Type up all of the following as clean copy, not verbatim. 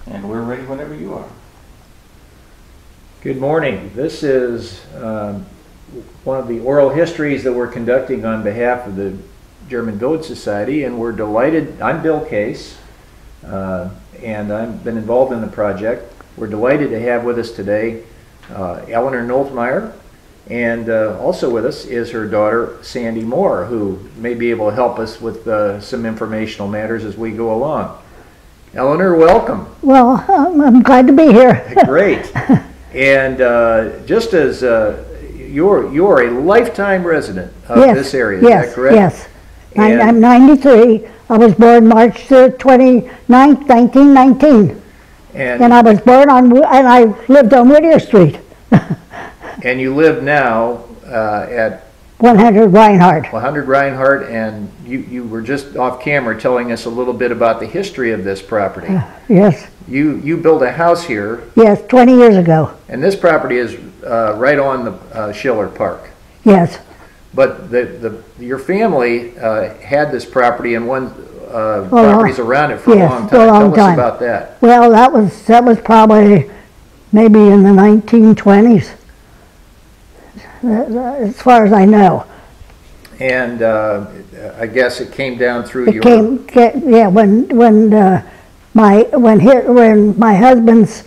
And we're ready whenever you are. Good morning. This is one of the oral histories that we're conducting on behalf of the German Village Society, and we're delighted. I'm Bill Case, and I've been involved in the project. We're delighted to have with us today Eleanor Nolteme, and also with us is her daughter Sandy Moore, who may be able to help us with some informational matters as we go along. Eleanor, welcome. Well, I'm glad to be here. Great. And just as you're a lifetime resident of this area, is that correct? Yes. I'm 93. I was born March 29th, 1919. And I was born on, and I lived on Whittier Street. And you live now at 100 Reinhardt. 100 Reinhardt, and you were just off camera telling us a little bit about the history of this property. Yes. You built a house here. Yes, 20 years ago. And this property is right on the Schiller Park. Yes. But your family had this property and won properties around it for a long time. Tell us about that. Well, that was probably maybe in the 1920s, as far as I know. And I guess it came down through when my husband's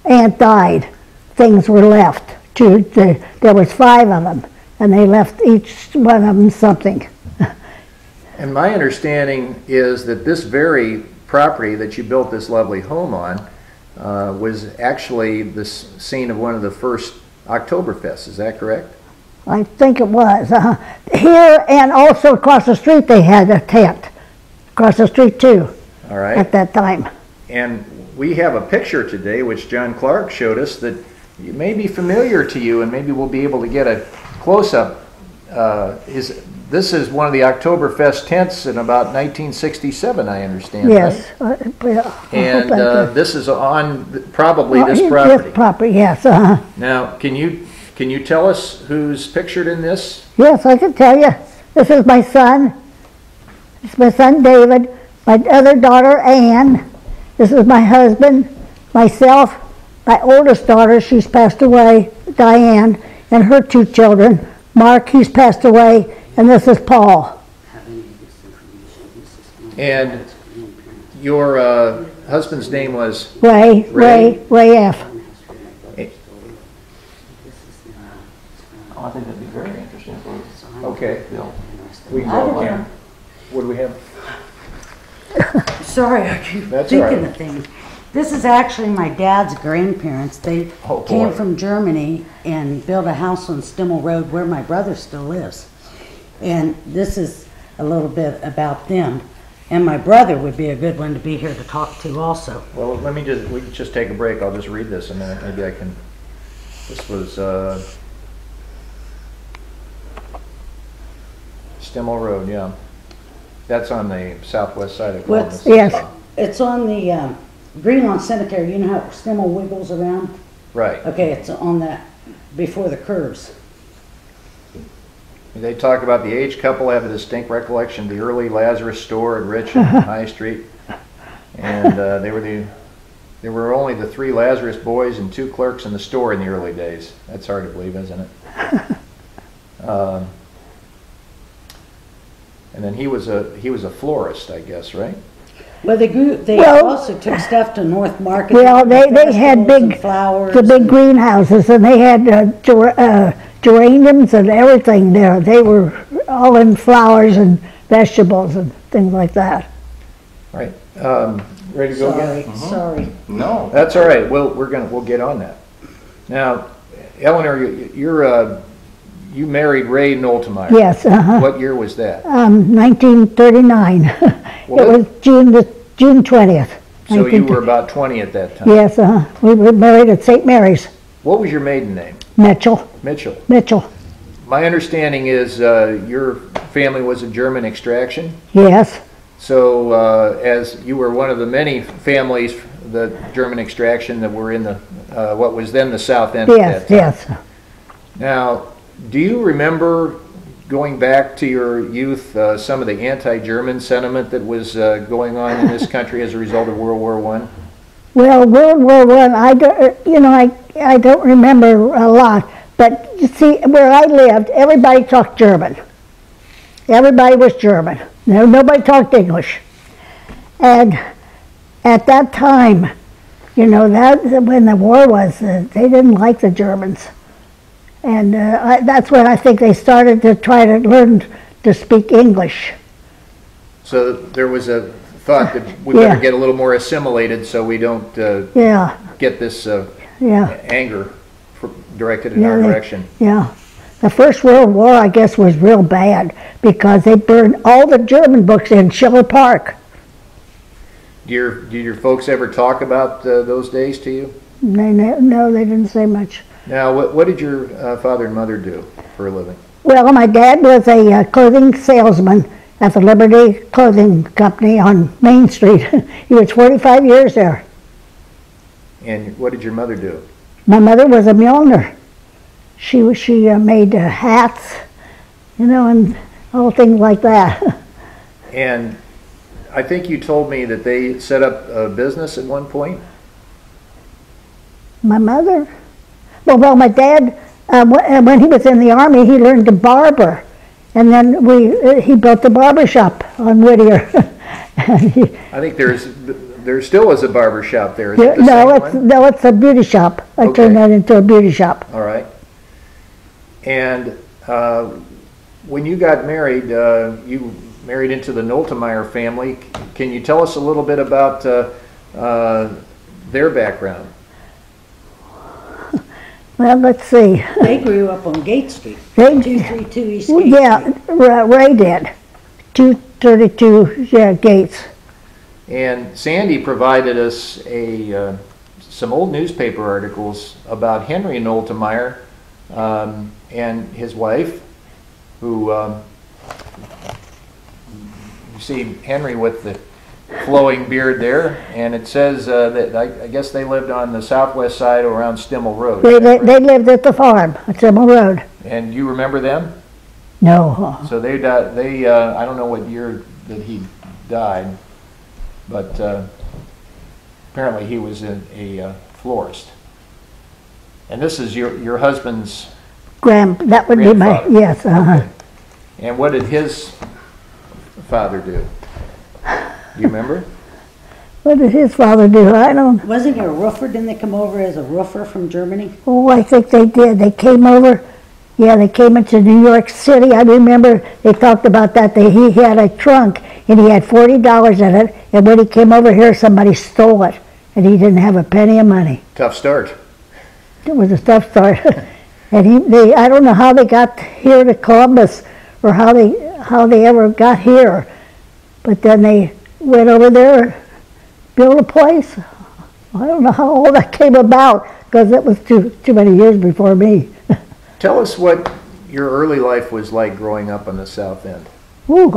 aunt died, things were left. There was 5 of them, and they left each one of them something. And my understanding is that this very property that you built this lovely home on was actually the scene of one of the first Oktoberfests. Is that correct? I think it was. Here and also across the street they had a tent. Across the street too. All right. At that time. And we have a picture today which John Clark showed us that may be familiar to you, and maybe we'll be able to get a close-up. This is one of the Oktoberfest tents in about 1967, I understand. Yes. Right? And this is on probably this property. This property, yes. Now, can you tell us who's pictured in this? Yes, I can tell you. This is my son. It's my son David. My other daughter Ann. This is my husband, myself, my oldest daughter. She's passed away, Diane, and her 2 children. Mark, he's passed away. And this is Paul. And your husband's name was? Ray F. Oh, I think that'd be very interesting for us. Okay. Bill. We can go on. What do we have? Sorry, I keep thinking of things. This is actually my dad's grandparents. They came from Germany and built a house on Stimmel Road where my brother still lives. And this is a little bit about them. And my brother would be a good one to be here to talk to also. Well, we can just take a break. I'll just read this a minute. Maybe I can. This was Stimmel Road, yeah. That's on the southwest side of Columbus. Yes. It's on the Greenlawn Cemetery. You know how Stimmel wiggles around? Right. Okay, it's on that, before the curves. They talk about the aged couple have a distinct recollection of the early Lazarus store at Rich and High Street. And there were only the 3 Lazarus boys and 2 clerks in the store in the early days. That's hard to believe, isn't it? And then he was a florist, I guess, right? Well, they also took stuff to North Market. Well, they had the big greenhouses, and they had geraniums and everything there. They were all in flowers and vegetables and things like that. All right. Ready to go again? Sorry. No, that's all right. We'll get on that. Now, Eleanor, you married Ray Nolteme. Yes. What year was that? 1939. It was June 20th. So you were about 20 at that time. Yes. We were married at St. Mary's. What was your maiden name? Mitchell. Mitchell. My understanding is your family was of German extraction. Yes. So as you were one of the many families, the German extraction that were in the what was then the South End. Yes. Yes. Now, do you remember going back to your youth some of the anti-German sentiment that was going on in this country as a result of World War I? Well, World War One, I don't, I don't remember a lot. But you see, where I lived, everybody talked German. Everybody was German. Nobody talked English. And at that time, that when the war was, they didn't like the Germans. And that's when I think they started to try to learn to speak English. So there was a thought that we better get a little more assimilated so we don't get this anger directed in our direction. Yeah. The First World War, I guess, was real bad because they burned all the German books in Schiller Park. Did your folks ever talk about those days to you? No, they didn't say much. Now, what did your father and mother do for a living? Well, my dad was a clothing salesman at the Liberty Clothing Company on Main Street. He was 45 years there. And what did your mother do? My mother was a milliner. She made hats, and all things like that. And I think you told me that they set up a business at one point? My mother? Well, my dad, when he was in the Army, he learned to barber. And then he built a barber shop on Whittier. I think there still is a barber shop there. Is it the same one? No, it's a beauty shop. I turned that into a beauty shop. All right. And when you got married, you married into the Nolteme family. Can you tell us a little bit about their background? Well, let's see. They grew up on Gate Street, 232 East Gate Street. Ray did. 232, Gates. And Sandy provided us some old newspaper articles about Henry Nolteme and his wife, who you see Henry with the flowing beard there, and it says that I guess they lived on the southwest side around Stimmel Road. They lived at the farm at Stimmel Road. And you remember them? No. So they died. I don't know what year that he died, but apparently he was a florist. And this is your husband's that would be my, yes. Okay. And what did his father do? Do you remember? What did his father do? I don't. Wasn't he a roofer? Didn't they come over as a roofer from Germany? Oh, I think they did. They came over. Yeah, they came into New York City. I remember they talked about that. He had a trunk and he had $40 in it. And when he came over here, somebody stole it, and he didn't have a penny of money. Tough start. It was a tough start. And I don't know how they got here to Columbus, or how they ever got here, but then they went over there, built a place. I don't know how all that came about, because it was too many years before me. Tell us what your early life was like growing up on the South End. Ooh,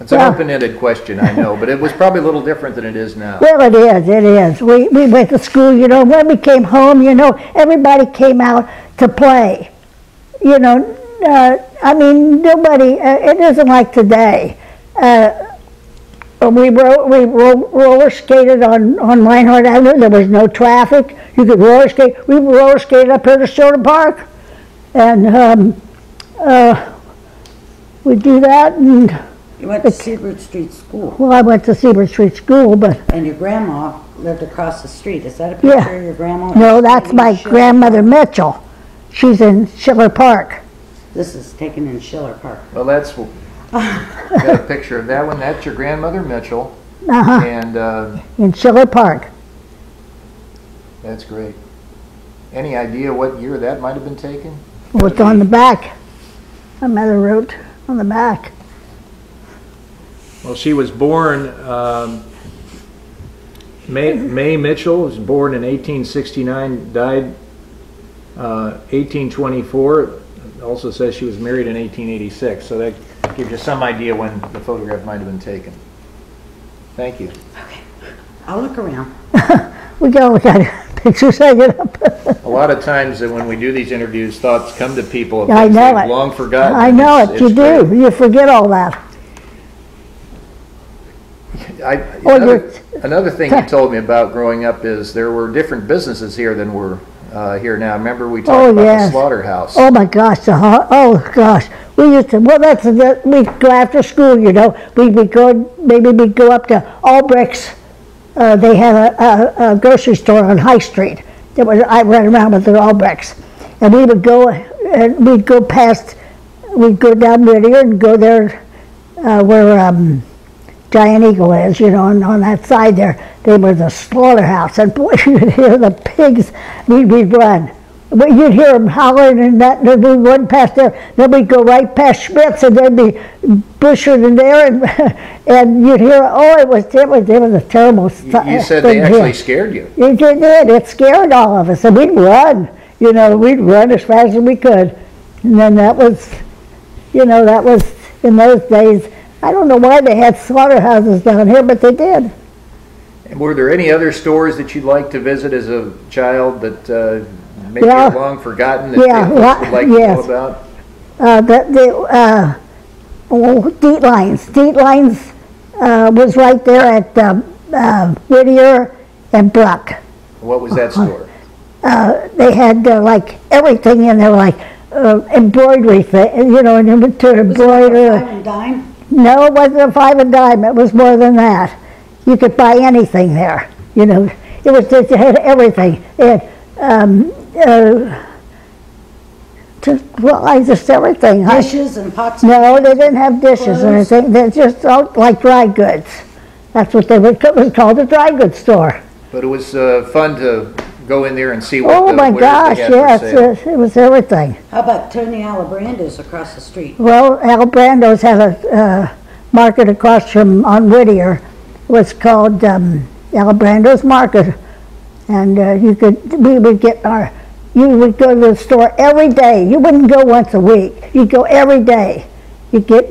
it's an open-ended question, I know, but it was probably a little different than it is now. Well, it is. We went to school, when we came home, everybody came out to play. I mean, nobody, it isn't like today. We roller skated on Reinhardt Avenue. There was no traffic. You could roller skate. We roller skated up here to Schiller Park. And we do that. And you went to Seabird Street School. Well, I went to Seabird Street School, but... And your grandma lived across the street. Is that a picture of your grandma? No, that's my grandmother Mitchell. She's in Schiller Park. This is taken in Schiller Park. Well, got a picture of that one. That's your grandmother Mitchell. And in Schiller Park. That's great. Any idea what year that might have been taken? Well, it's on the back. My mother wrote on the back. Well, she was born, May Mitchell was born in 1869, died 1824. Also says she was married in 1886, so that gives you some idea when the photograph might have been taken. Thank you. Okay, I'll look around. We got pictures hanging up. A lot of times when we do these interviews, thoughts come to people of I things know they've it. long forgotten. I know it. You do. You forget all that. Another thing you told me about growing up is there were different businesses here than were here now. Remember we talked about the slaughterhouse. Oh my gosh, oh gosh. We used to, well we'd go after school, you know. We'd go up to Albrecht's. They had a grocery store on High Street. I ran around with the Albrechts. And we would go, and we'd go down Whittier and go there where Giant Eagle is, you know, on that side there. They were the slaughterhouse, and boy, you'd hear the pigs, we'd run. You'd hear them hollering and that, and we'd run past there. Then we'd go right past Schmidt's, and there'd be bushes in there, and you'd hear, it was a terrible thing. You said they actually scared you. It did. It scared all of us, and we'd run. You know, we'd run as fast as we could. And then that was in those days. I don't know why they had slaughterhouses down here, but they did. And were there any other stores that you'd like to visit as a child that maybe you're long forgotten that you'd like to know about? Dietline's. Dietline's was right there at Whittier and Bruck. What was that store? They had like everything in there, like embroidery thing, you know, and to embroider. Was it a 5 and dime? No, it wasn't a 5 and dime. It was more than that. You could buy anything there. You know, it had everything. It had just everything. Dishes and pots. No, they didn't have dishes or anything. They just like dry goods. That's what it was called, a dry goods store. But it was fun to go in there and see what oh my gosh, yes, it was everything. How about Tony Alabrando's across the street? Well, Alabrando's had a market across from on Whittier. It was called Alabrando's Market, and you would go to the store every day. You wouldn't go once a week. You'd go every day. You get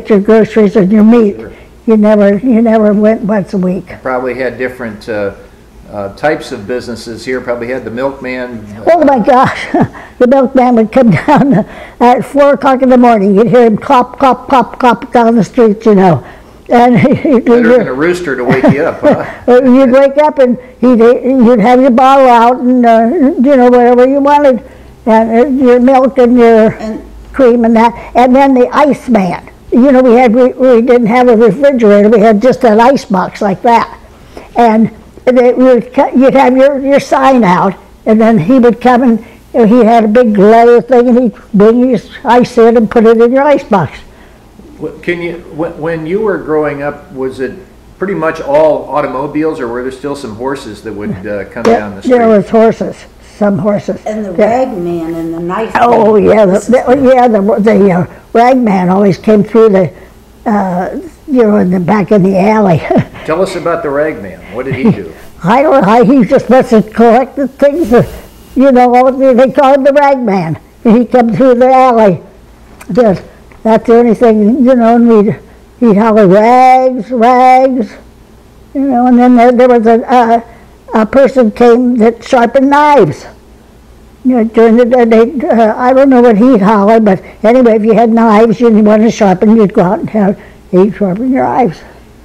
your groceries and your meat. Sure. You never went once a week. Probably had different types of businesses here. Probably had the milkman. Oh my gosh, the milkman would come down at 4 o'clock in the morning. You'd hear him clop, clop, clop, clop down the street, you know. And better than a rooster to wake you up, huh? You'd wake up and you'd have your bottle out and you know, whatever you wanted, and your milk and your cream and that, and then the ice man. You know, we didn't have a refrigerator. We had just an ice box like that, and you'd have your sign out, and then he would come and he had a big leather thing, and he'd bring his ice in and put it in your ice box. When you were growing up, was it pretty much all automobiles, or were there still some horses that would come down the street? There was horses, some horses. And the rag man and the knife. Oh yeah, the rag man always came through the, in the back in the alley. Tell us about the rag man. What did he do? I don't know. He just must have collected things. They called him the rag man. He'd come through the alley. That's the only thing, you know, and he'd holler, rags, you know, and then there was a person came that sharpened knives. You know, during the day, I don't know what he'd holler, but anyway, if you had knives and you wanted to sharpen, you'd go out and he'd sharpen your knives.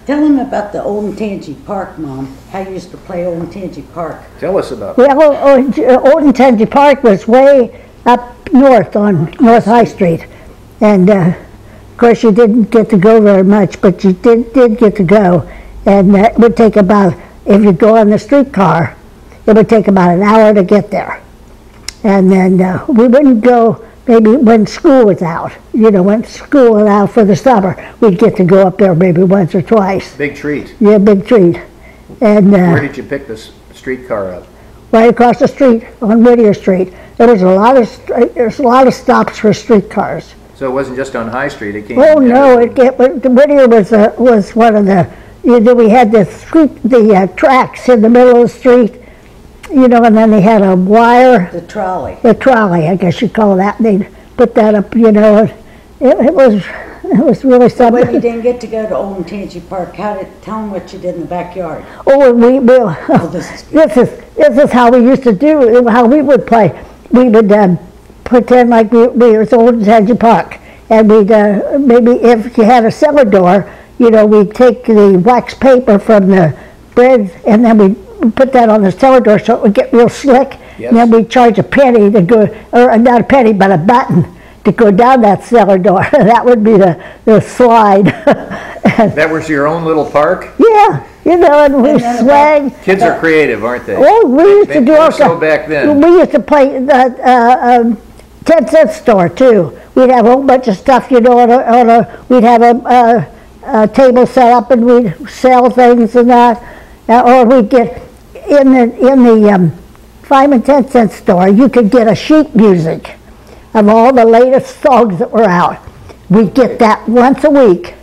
Tell him about the Old Tangy Park, Mom. How you used to play Old Tangy Park. Tell us about that. Well, Old Tangy Park was way up north on North High Street. And of course you didn't get to go very much, but you did get to go. And it would take about, if you go on the streetcar, it would take about an hour to get there. And then we wouldn't go maybe when school was out. You know, when school was out for the summer, we'd get to go up there maybe once or twice. Big treat. Yeah, big treat. And where did you pick this streetcar up? Right across the street on Whittier Street. There's a lot of stops for streetcars. So it wasn't just on High Street. It came. Oh no! Whittier was one of the. We had the tracks in the middle of the street, you know, and then they had a wire. The trolley. The trolley, I guess you call that. They'd put that up, you know. It was really something. When you didn't get to go to Old Tangy Park, tell them what you did in the backyard. Oh, this is how we used to do. How we would play. We would pretend like we were at Old Tangy Park, and we'd maybe if you had a cellar door, you know, we'd take the wax paper from the bread and then we'd put that on the cellar door so it would get real slick. Yes. And then we'd charge a penny to go, or not a penny, but a button to go down that cellar door. That would be the slide. That was your own little park? Yeah, you know, and we swang. Kids are creative, aren't they? Oh, we used to do all so back then. We used to play the 10-cent store too. We'd have a whole bunch of stuff, you know, we'd have a table set up and we'd sell things and that. Or we'd get, in the 5 and 10 cent store, you could get a sheet music of all the latest songs that were out. We'd get that once a week,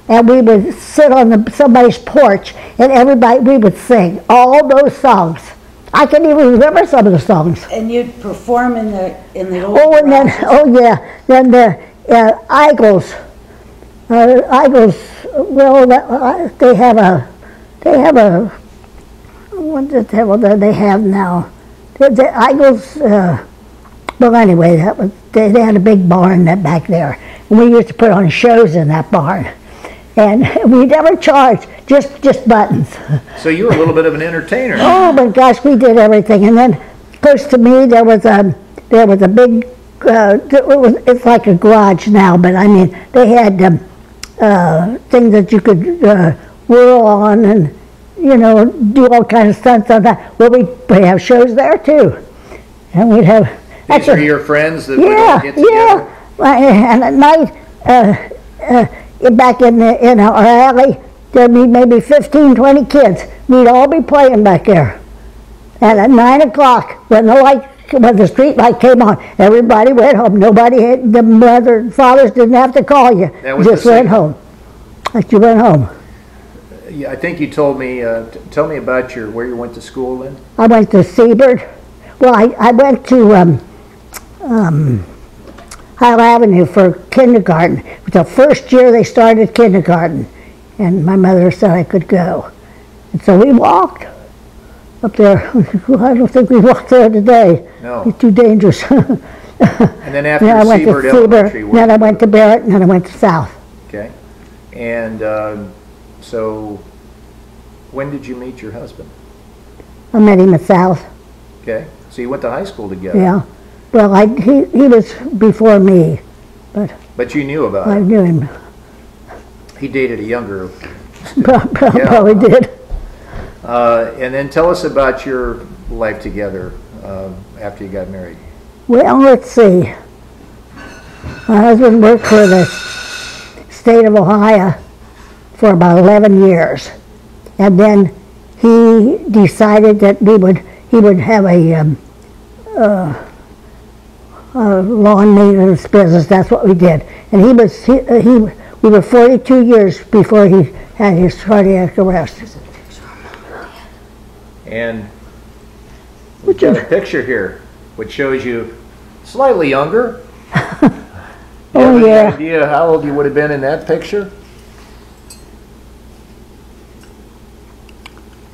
and we would sit on somebody's porch, and we would sing all those songs. I can even remember some of the songs. And you'd perform in the old Oh, and then, garages? oh yeah, then the Eagles, well, they have a, what the hell do they have now? The Eagles, well anyway, they had a big barn back there. And we used to put on shows in that barn. And we never charged, just buttons. So you were a little bit of an entertainer. Oh my gosh, we did everything. And then close to me there was a big, it's like a garage now, but I mean, they had things that you could whirl on and, you know, do all kinds of stunts on that. Well, we'd have shows there too. And we'd have... These are your friends that would all get together? Yeah. And at night, back in our alley, there'd be maybe 15, 20 kids. We'd all be playing back there. And at 9 o'clock, when the street light came on, everybody went home. The mother and fathers didn't have to call you. Just went home. Like you went home. Yeah, I think you told me, tell me about where you went to school then. I went to Seabird. Well, I went to High Avenue for kindergarten. It was the first year they started kindergarten, and my mother said I could go. And so we walked up there. I don't think we walked there today. No. It's too dangerous. And then after I went Seabird to Elementary, Seabird, then I went to Barrett, and then I went to South. Okay. And so when did you meet your husband? I met him at South. Okay. So you went to high school together. Yeah. Well, he was before me, But you knew about I it. knew him. He dated a younger. Probably did. And then tell us about your life together after you got married. Well, let's see. My husband worked for the state of Ohio for about 11 years. And then he decided that he would have a lawn maintenance business. That's what we did. And we were 42 years before he had his cardiac arrest. And we've got a picture here which shows you slightly younger. Do you have any idea how old you would have been in that picture?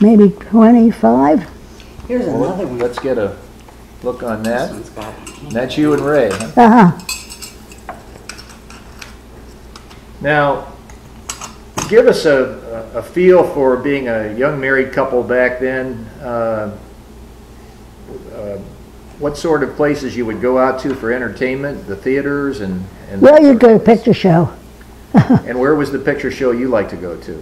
Maybe 25. Here's another one. Let's get a look on that. This one's got That's you and Ray. Huh? Uh-huh. Now, give us a feel for being a young married couple back then. What sort of places you would go out to for entertainment, the theaters and Well, you'd go to a picture show. and where was the picture show you like to go to?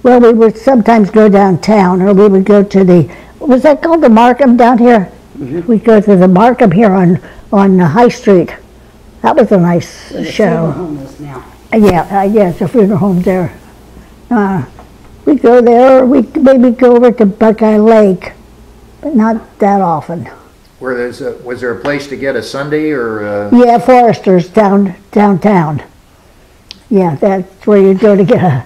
Well, we would sometimes go downtown, or we would go to was that called the Markham down here? Mm-hmm. We'd go to the Markham here on High Street. That was a nice show. home is now. Yeah, yes, a funeral home there. We'd go there, or we'd maybe go over to Buckeye Lake, but not that often. Was there a place to get a sundae or? Yeah, Forrester's downtown. Yeah, that's where you'd go to get a.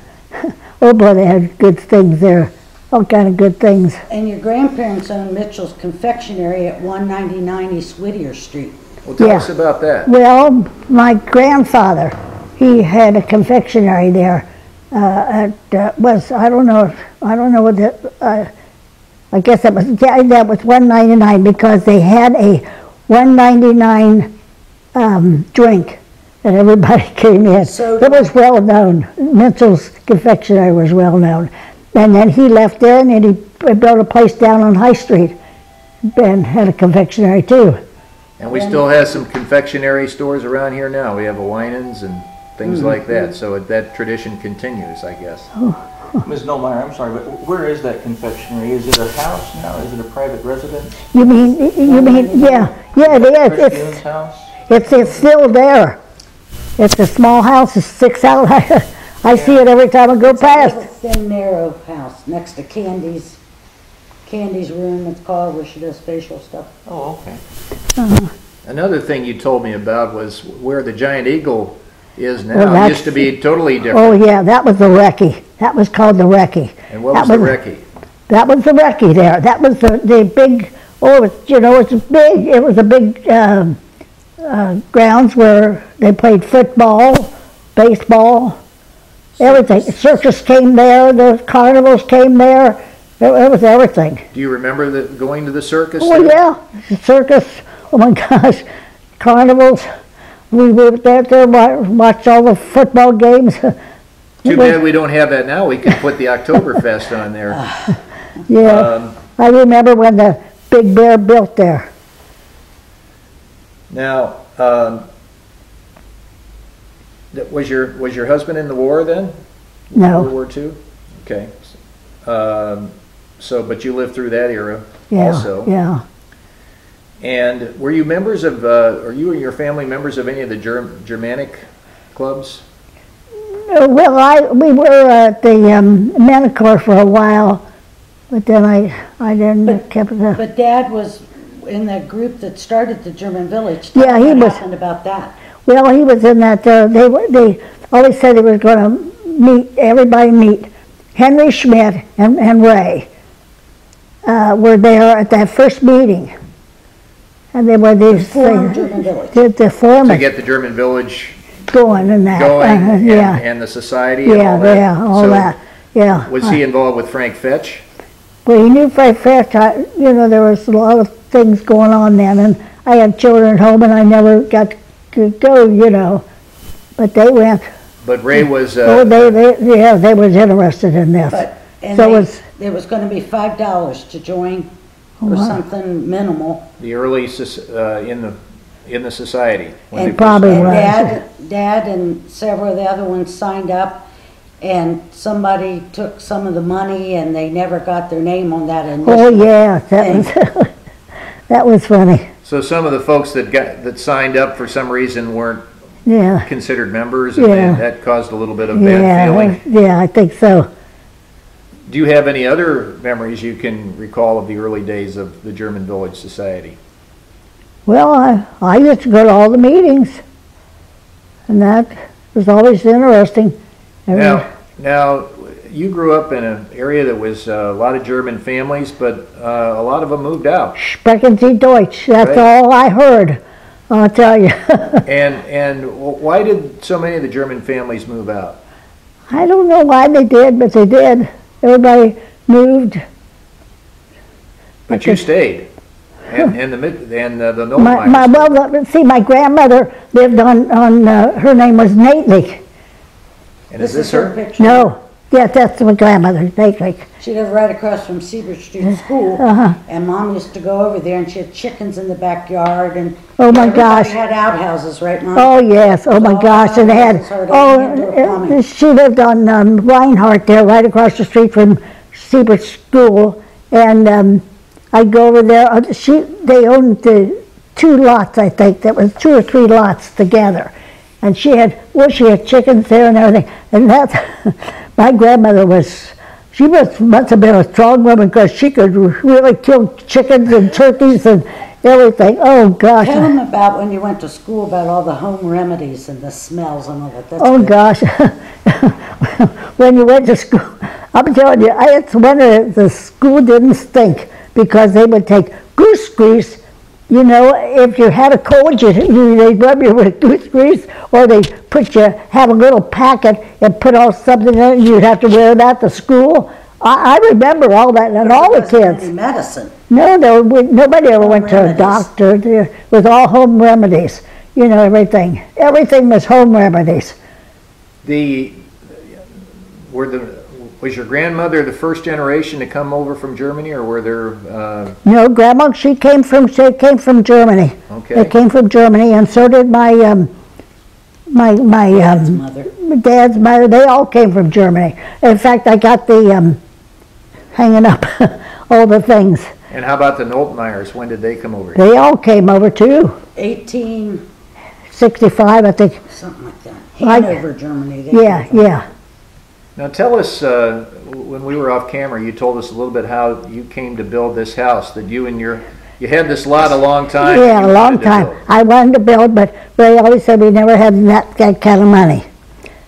Oh boy, they had good things there, all kind of good things. And your grandparents owned Mitchell's Confectionery at 199 East Whittier Street. Well, tell us about that. Well, my grandfather, he had a confectionery there. I don't know what that. I guess that was 199 because they had a 199 drink that everybody came in. Soda. It was well known. Mitchell's confectionery was well known. And then he left there, and then he built a place down on High Street and had a confectionery too. And we still have some confectionery stores around here now. We have a Winans and things like that. So that tradition continues, I guess. Ms. Nolteme, I'm sorry, but where is that confectionery? Is it a house now? Is it a private residence? You mean, yeah, it is. Christine's house? It's still there. It's a small house, it sticks out. I see it every time I go It's a little past. thin, narrow house next to Candy's room, it's called, where she does facial stuff. Oh, okay. Another thing you told me about was where the Giant Eagle is now. Well, It used to be totally different. Oh yeah, that was the Recce. That was called the Recce. And what was the Recce? That was the Recce there. That was the big, it was a big grounds where they played football, baseball, everything. The circus came there, the carnivals came there, it was everything. Do you remember going to the circus? Oh yeah, the circus, oh my gosh, carnivals. We were there, watched all the football games. Too bad we don't have that now. We could put the Oktoberfest on there. Yeah, I remember when the Big Bear built there. Now, was your husband in the war then? No. World War II? Okay. But you lived through that era also. Yeah. And were you members of, are you and your family members of any of the Germanic clubs? Well, we were at the Manicor for a while, but then I didn't keep it up. But Dad was in that group that started the German village. Yeah, he What was. happened about that? Well, he was in that. They always said he was going to meet. Henry Schmidt and Ray were there at that first meeting, and they were these Formed German village. the form To get the German village going and that. going Yeah. and the society and all Yeah, that? yeah, all So that. Yeah. Was he involved with Frank Fetch? Well, he knew Frank Fetch. There was a lot of things going on then, and I had children at home, and I never got to go, but they went. But Ray was... they was interested in this. It was going to be $5 to join, or something minimal. The early in the society. when And they probably first was. started. Dad and several of the other ones signed up, and somebody took some of the money, and they never got their name on that initial Oh yeah, thing. that was funny. So some of the folks that signed up for some reason weren't Yeah. considered members, and Yeah. that caused a little bit of bad feeling. Yeah, I think so. Do you have any other memories you can recall of the early days of the German Village Society? Well, I used to go to all the meetings, and that was always interesting. Now, you grew up in an area that was a lot of German families, but a lot of them moved out. Sprechen Sie Deutsch, that's Right. all I heard, I'll tell you. And why did so many of the German families move out? I don't know why they did, but they did. Everybody moved. But you stayed, and the My Nolteme. my grandmother lived on her name was Nately. And is this her? picture. No, yeah, that's my grandmother, Nately. She lived right across from Siebert Street School, and Mom used to go over there, and she had chickens in the backyard, and Oh, my everybody gosh. had outhouses, right, Mom? Oh, yes, oh my all gosh, and they had, indoor plumbing. she lived on Reinhardt there, right across the street from Siebert School, and I'd go over there, they owned the 2 lots, I think, that was 2 or 3 lots together, and she had chickens there and everything, and that's, my grandmother she must have been a strong woman, because she could really kill chickens and turkeys and everything. Oh gosh. Tell them about when you went to school, about all the home remedies and the smells and all that. That's Oh good. gosh. When you went to school, I'm telling you, it's wonder the school didn't stink, because they would take goose grease. If you had a cold, they'd rub you with goose grease, or they'd have a little packet and put all something in it, and you'd have to wear that to school. I remember all that, and all the There wasn't kids. any medicine. No, nobody ever went to a remedies. doctor. It was all home remedies, everything. Everything was home remedies. The was your grandmother the first generation to come over from Germany, or were there? No, Grandma, she came from Germany. Okay. They came from Germany, and so did my Dad's mother. dad's mother. They all came from Germany. In fact, I got the hanging up all the things. And how about the Noltemeyers? When did they come over? They all came over too. 1865, I think. something like that. Like- Hanover, Germany. they Yeah, came from. yeah. Now tell us, when we were off camera, you told us a little bit how you came to build this house. That you had this lot a long time. Yeah, you a long wanted to time. build. I wanted to build, but they always said we never had that kind of money.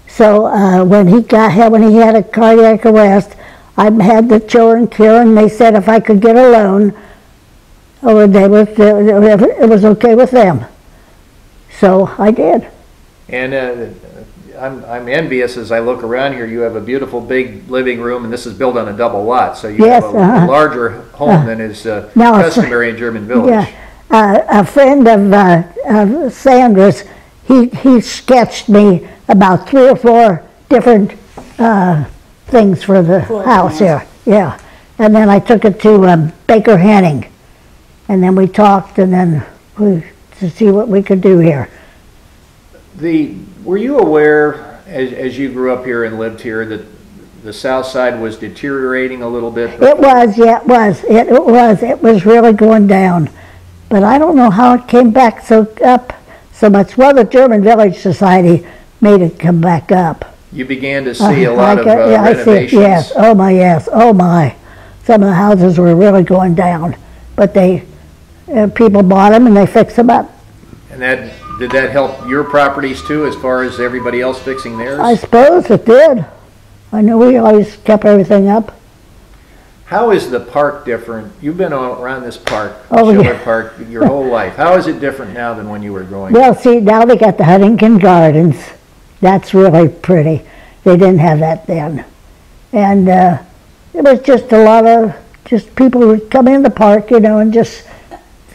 So when he had a cardiac arrest, I had the children here, and they said if I could get a loan, it was okay with them. So I did. And I'm envious as I look around here. You have a beautiful big living room, and this is built on a double lot, so you Yes, have a larger home than is Now, customary in German Village. Yeah, a friend of Sandra's, he sketched me about 3 or 4 different things for the Floor house plans. here. Yeah, and then I took it to Baker Henning, and then we talked, and then to see what we could do here. Were you aware, as you grew up here and lived here, that the south side was deteriorating a little bit? It was, yeah, it was. It was really going down. But I don't know how it came back up so much. Well, the German Village Society made it come back up. You began to see a lot of yeah, I see it, renovations. yes, oh my. Some of the houses were really going down. But people bought them and they fixed them up. And did that help your properties too, as far as everybody else fixing theirs? I suppose it did. I know we always kept everything up. How is the park different? You've been around this park, Oh, Schiller yeah. Park, your whole life. How is it different now than when you were growing up? Well, see, now they got the Huntington Gardens. That's really pretty. They didn't have that then. And it was just a lot of people would come in the park, and just,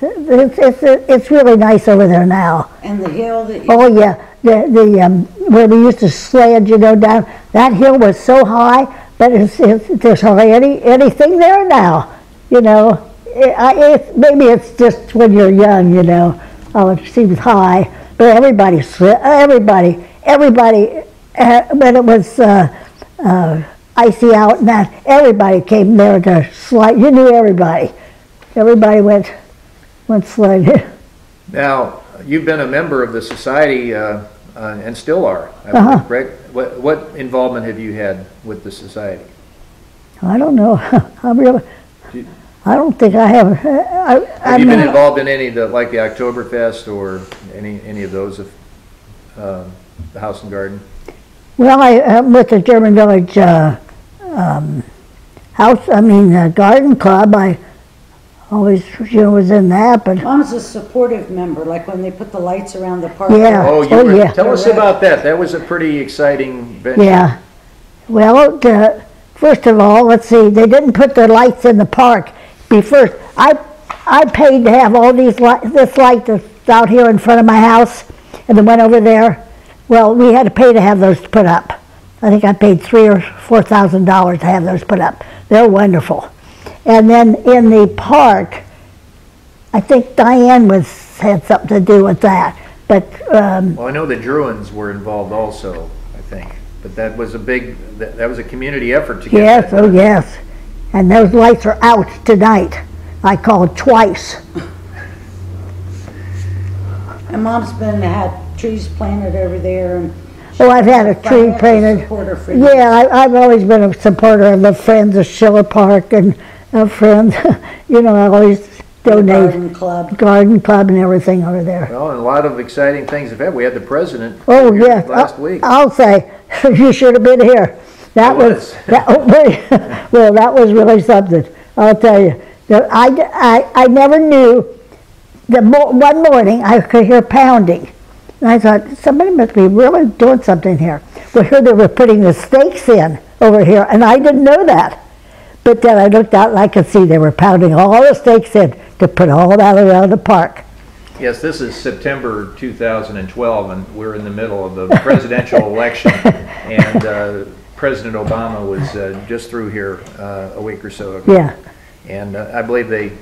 it's really nice over there now. And the hill that you... Oh yeah, where we used to sled, down, that hill was so high, but there's hardly anything there now, maybe it's just when you're young, oh, it seems high, but everybody, when it was icy out and that, everybody came there to slide. You knew everybody. Everybody went sledding. Now, you've been a member of the society and still are, I believe, correct? What involvement have you had with the society? I don't know. I don't think I have. Have you been involved in any of the, like the Oktoberfest or any of those of the House and Garden? Well, I'm with the German Village Garden Club. I always, was in that, but Mom's a supportive member, like when they put the lights around the park. Yeah. Oh, yeah. Tell us about that. That was a pretty exciting venture. yeah. Well, first of all, let's see. They didn't put the lights in the park. I paid to have all this light that's out here in front of my house, and the one over there. Well, we had to pay to have those put up. I think I paid $3,000 or $4,000 to have those put up. They're wonderful. And then in the park, I think Diane had something to do with that. But well, I know the Druins were involved also, I think. But that was a community effort to get yes, that done. oh yes. And those lights are out tonight. I called twice. And Mom's had trees planted over there, and Oh, I've had a tree financial painted. supporter for you. Yeah, I've always been a supporter of the Friends of Schiller Park and Friends. I always donate. Garden club and everything over there. Well, and a lot of exciting things have happened. We had the president Oh, here yes. last week. I'll say, you should have been here. That was well, that was really something. I'll tell you. I never knew. One morning I could hear pounding. And I thought, somebody must be really doing something here. Well, here they were putting the stakes in over here, and I didn't know that. But then I looked out and I could see they were pounding all the stakes in to put all that around the park. Yes, this is September 2012, and we're in the middle of the presidential election. And President Obama was just through here a week or so ago. Yeah. And I believe they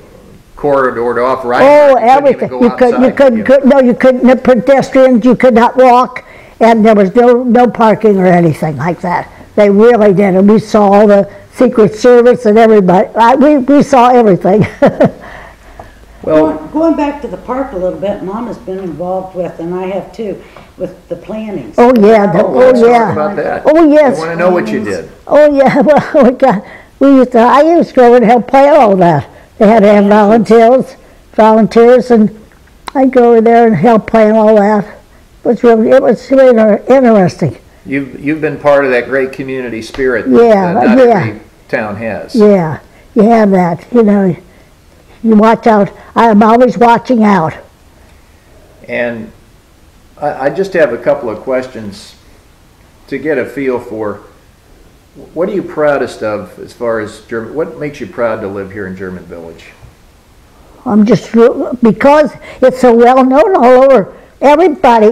corridored off right. Oh, everything. You couldn't, the pedestrians, you could not walk, and there was no parking or anything like that. They really did, and we saw all the Secret Service and everybody. We saw everything. Well, going back to the park a little bit, Mom has been involved with, and I have too, with the planning. Oh yeah, let's yeah. talk about that. Oh yes. I want to know what you did. Oh yeah, well, I used to go over and help plan all that. They had to have volunteers, and I'd go over there and help plan all that. It was really interesting. You've been part of that great community spirit that not every town has. Yeah, you have that. You know, you watch out. I'm always watching out. And I just have a couple of questions to get a feel for. What are you proudest of as far as German? What makes you proud to live here in German Village? I'm just, because it's so well known all over. Everybody,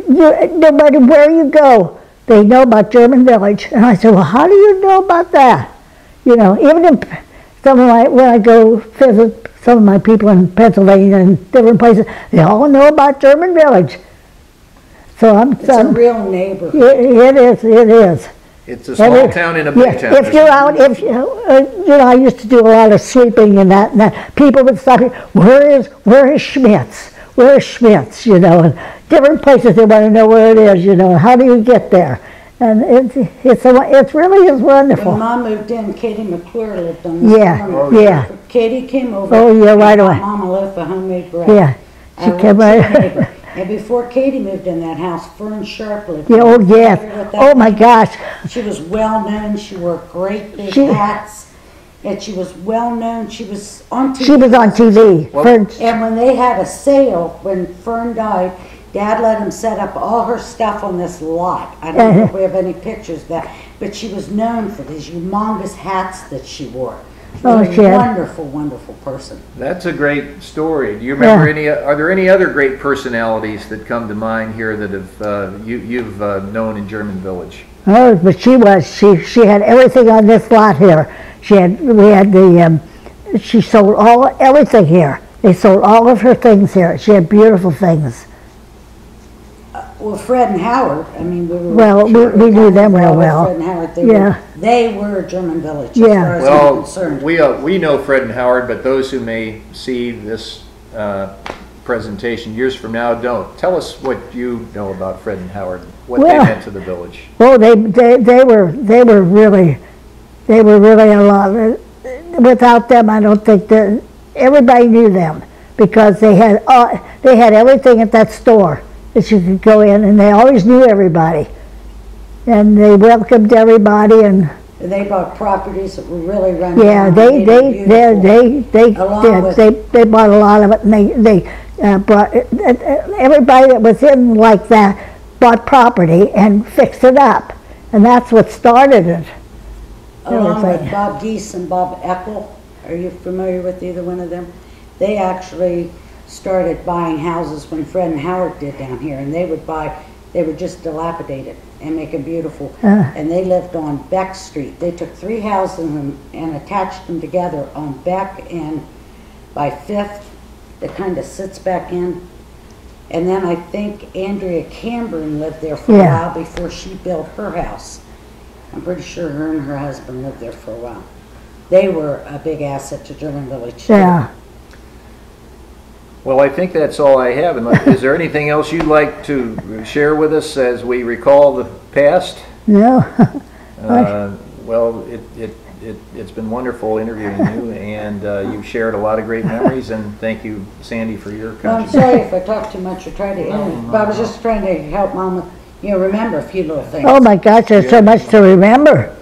no matter where you go, they know about German Village. And I said, well, how do you know about that? You know, even in when I go visit some of my people in Pennsylvania and different places, they all know about German Village. So it's a real neighborhood. It is. It's a small town in a big town. If you're out, I used to do a lot of sweeping and that people would stop me, where is Schmitz? Where is Schmitz? You know, and different places they want to know where it is. You know, how do you get there? And it really is wonderful. When Mom moved in, Katie McClure lived on this corner. Yeah. Katie came over. Oh yeah, right away. Mom a loaf of homemade bread. Yeah, she came right. And before Katie moved in that house, Fern Sharp lived Yeah, oh there. yes. Oh my gosh. She was well known. She wore great big hats. And she was well known. She was on TV. She was on TV. And when they had a sale, when Fern died, Dad let him set up all her stuff on this lot. I don't know if we have any pictures of that. But she was known for these humongous hats that she wore. Oh, she was a wonderful, wonderful person. That's a great story. Do you remember are there any other great personalities that come to mind here that have you've known in German Village? Oh, but she had everything on this lot here. She sold everything here. They sold all of her things here. She had beautiful things. Well, Fred and Howard, I mean, we knew them real well. Fred and Howard, they were German Village, as far as I'm concerned. We know Fred and Howard, but those who may see this presentation years from now don't. Tell us what you know about Fred and Howard, what they meant to the village. Well, they were really a lot. Without them, I don't think that everybody knew them, because they had everything at that store that you could go in, and they always knew everybody, and they welcomed everybody, and they bought properties that were really run down. They did. They bought a lot of it, and they brought everybody that was in like that bought property and fixed it up, and that's what started it. Along with Bob Geese and Bob Eckel. Are you familiar with either one of them? They actually started buying houses when Fred and Howard did down here, and they would just dilapidate it and make them beautiful. And they lived on Beck Street. They took 3 houses and attached them together on Beck and by 5th, that kind of sits back in. And then I think Andrea Camburn lived there for a while before she built her house. I'm pretty sure her and her husband lived there for a while. They were a big asset to German Village. Yeah. Well, I think that's all I have. Is there anything else you'd like to share with us as we recall the past? No. Well, it's been wonderful interviewing you, and you've shared a lot of great memories, and thank you, Sandy, for your contribution. I'm sorry if I talked too much or tried to end it, but I was just trying to help Mom remember a few little things. Oh my gosh, there's so much to remember.